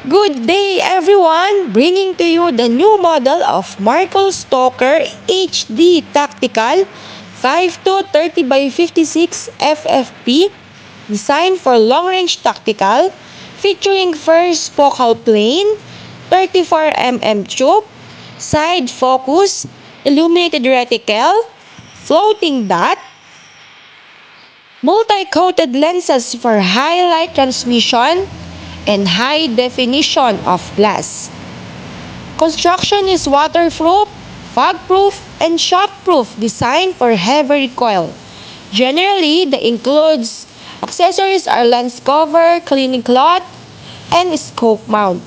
Good day everyone! Bringing to you the new model of Markel Stalker HD Tactical 5230 by 56 FFP designed for long-range tactical featuring first focal plane, 34 mm tube, side focus, illuminated reticle, floating dot, multi-coated lenses for highlight transmission, and high definition of glass. Construction is waterproof, fog-proof, and shockproof designed for heavy recoil. Generally, the includes accessories are lens cover, cleaning cloth, and scope mount.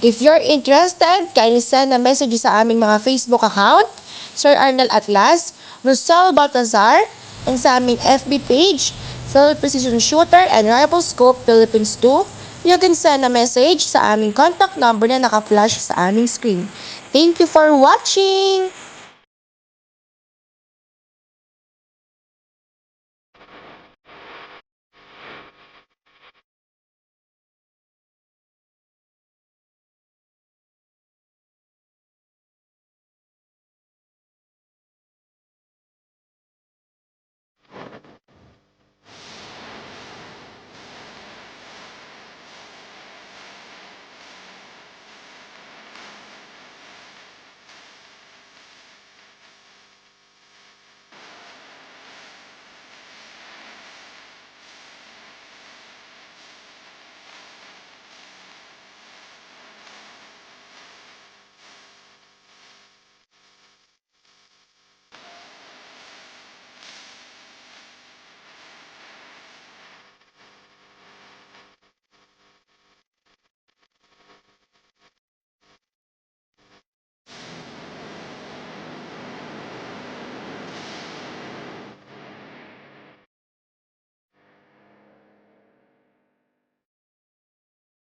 If you're interested, kindly send a message sa aming mga Facebook account, Sir Arnel Atlas, Rosal Baltazar, and sa aming FB page, Philip Precision Shooter and Rifle Scope Philippines 2. You can send a message sa aming contact number na naka-flash sa aming screen. Thank you for watching!